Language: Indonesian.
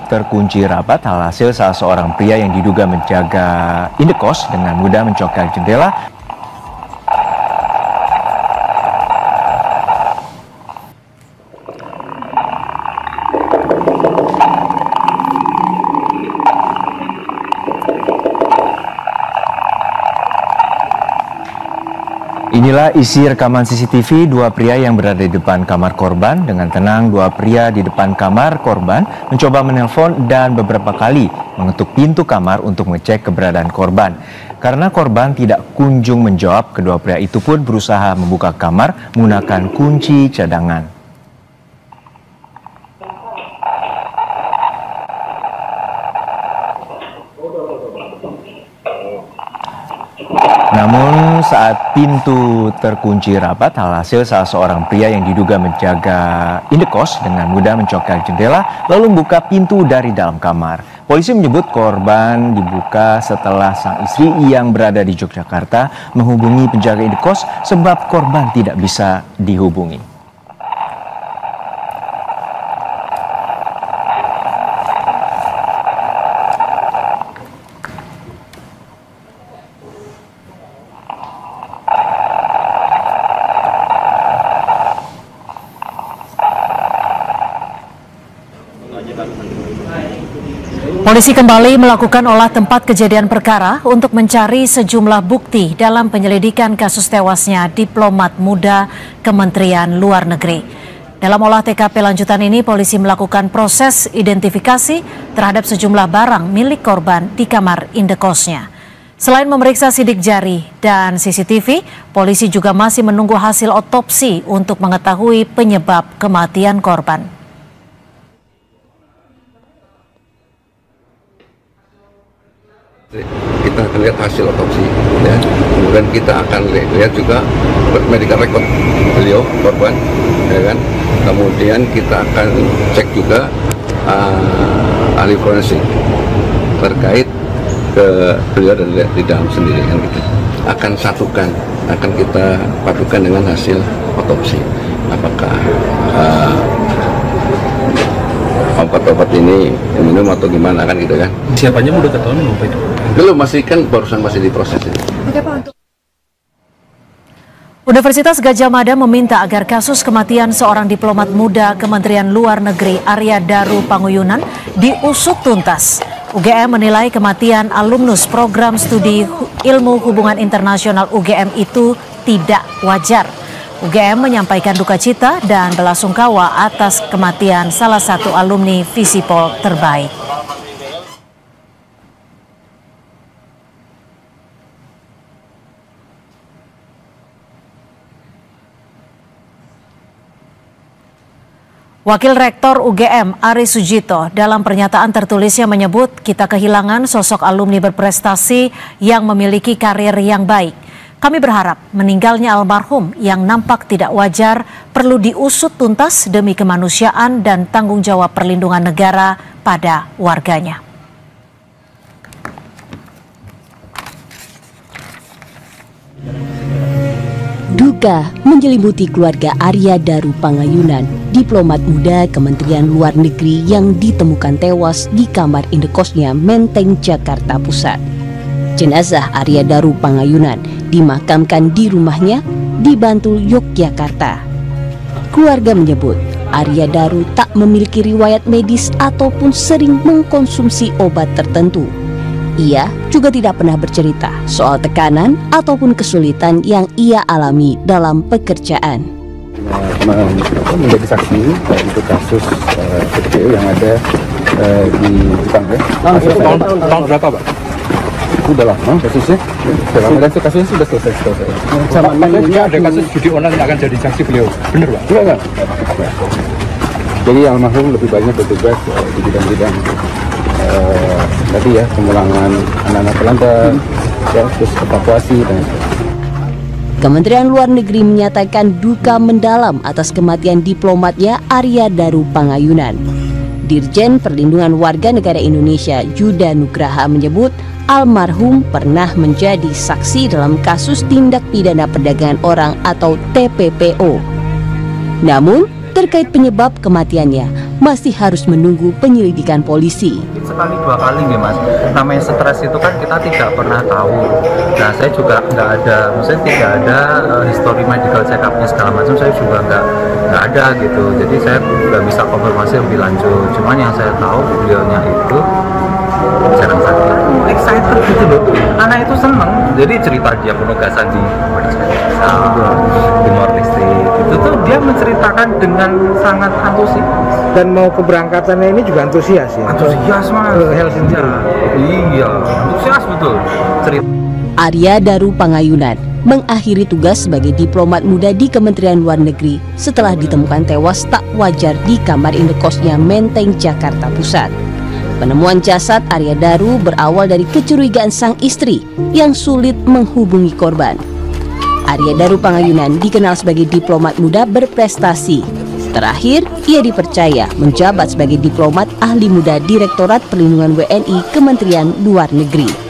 terkunci rapat, alhasil salah seorang pria yang diduga menjaga indekos dengan mudah mencongkel jendela. Inilah isi rekaman CCTV dua pria yang berada di depan kamar korban. Dengan tenang, dua pria di depan kamar korban mencoba menelpon dan beberapa kali mengetuk pintu kamar untuk mengecek keberadaan korban. Karena korban tidak kunjung menjawab, kedua pria itu pun berusaha membuka kamar menggunakan kunci cadangan. Namun saat pintu terkunci rapat, alhasil salah seorang pria yang diduga menjaga indekos dengan mudah mencongkel jendela lalu membuka pintu dari dalam kamar. Polisi menyebut korban dibuka setelah sang istri yang berada di Yogyakarta menghubungi penjaga indekos sebab korban tidak bisa dihubungi. Polisi kembali melakukan olah tempat kejadian perkara untuk mencari sejumlah bukti dalam penyelidikan kasus tewasnya diplomat muda Kementerian Luar Negeri. Dalam olah TKP lanjutan ini, polisi melakukan proses identifikasi terhadap sejumlah barang milik korban di kamar indekosnya. Selain memeriksa sidik jari dan CCTV, polisi juga masih menunggu hasil otopsi untuk mengetahui penyebab kematian korban. Kita akan lihat hasil otopsi, ya. Kemudian kita akan lihat juga medical record beliau korban, ya kan. Kemudian kita akan cek juga ahli forensik terkait ke beliau dan di dalam sendiri, kan gitu. Akan satukan, akan kita padukan dengan hasil otopsi. Apakah obat-obat ini minum atau gimana, kan gitu kan. Siapanya udah ketahuan apa itu? Belum, masih kan barusan masih diproses ini. Universitas Gadjah Mada meminta agar kasus kematian seorang diplomat muda Kementerian Luar Negeri Arya Daru Panguyunan diusut tuntas. UGM menilai kematian alumnus program studi ilmu hubungan internasional UGM itu tidak wajar. UGM menyampaikan duka cita dan belasungkawa atas kematian salah satu alumni Visipol terbaik. Wakil Rektor UGM Aris Sujito dalam pernyataan tertulisnya menyebut kita kehilangan sosok alumni berprestasi yang memiliki karir yang baik. Kami berharap meninggalnya almarhum yang nampak tidak wajar perlu diusut tuntas demi kemanusiaan dan tanggung jawab perlindungan negara pada warganya. Duka menyelimuti keluarga Arya Daru Panguyunan, diplomat muda Kementerian Luar Negeri yang ditemukan tewas di kamar indekosnya Menteng, Jakarta Pusat. Jenazah Arya Daru Panguyunan dimakamkan di rumahnya di Bantul, Yogyakarta. Keluarga menyebut Arya Daru tak memiliki riwayat medis ataupun sering mengkonsumsi obat tertentu. Ia juga tidak pernah bercerita soal tekanan ataupun kesulitan yang ia alami dalam pekerjaan. Menjadi saksi untuk kasus PPU yang ada di Jepang, ya. Tahun berapa, Pak? Udah lama kasusnya. Kasusnya sudah selesai. Katanya ada kasus judi online yang akan jadi saksi beliau. Bener, Pak? Enggak. Jadi almarhum lebih banyak bertugas di bidang-bidang tadi, ya, pemulangan anak-anak Belanda, ya, terus evakuasi dan Kementerian Luar Negeri menyatakan duka mendalam atas kematian diplomatnya Arya Daru Panguyunan. Dirjen Perlindungan Warga Negara Indonesia Yuda Nugraha menyebut almarhum pernah menjadi saksi dalam kasus tindak pidana perdagangan orang atau TPPO. Namun, Terkait penyebab kematiannya, masih harus menunggu penyelidikan polisi. Sekali dua kali nih Mas, namanya stres itu kan kita tidak pernah tahu. Nah saya juga nggak ada, maksudnya tidak ada history medical check up-nya segala macam, saya juga nggak ada gitu. Jadi saya nggak bisa konfirmasi lebih lanjut. Cuman yang saya tahu beliaunya itu jarang sakit, excited gitu loh. Anak itu seneng, jadi cerita dia penugasan di Timor Leste itu tuh dia menceritakan dengan sangat antusias. Dan mau keberangkatannya ini juga antusias ya? Antusias Mas. Helsinki. Iya, antusias betul. Cerita. Arya Daru Pangayunan mengakhiri tugas sebagai diplomat muda di Kementerian Luar Negeri setelah ditemukan tewas tak wajar di kamar indekosnya Menteng, Jakarta Pusat. Penemuan jasad Arya Daru berawal dari kecurigaan sang istri yang sulit menghubungi korban. Arya Daru Pangayunan dikenal sebagai diplomat muda berprestasi. Terakhir, ia dipercaya menjabat sebagai diplomat ahli muda Direktorat Perlindungan WNI Kementerian Luar Negeri.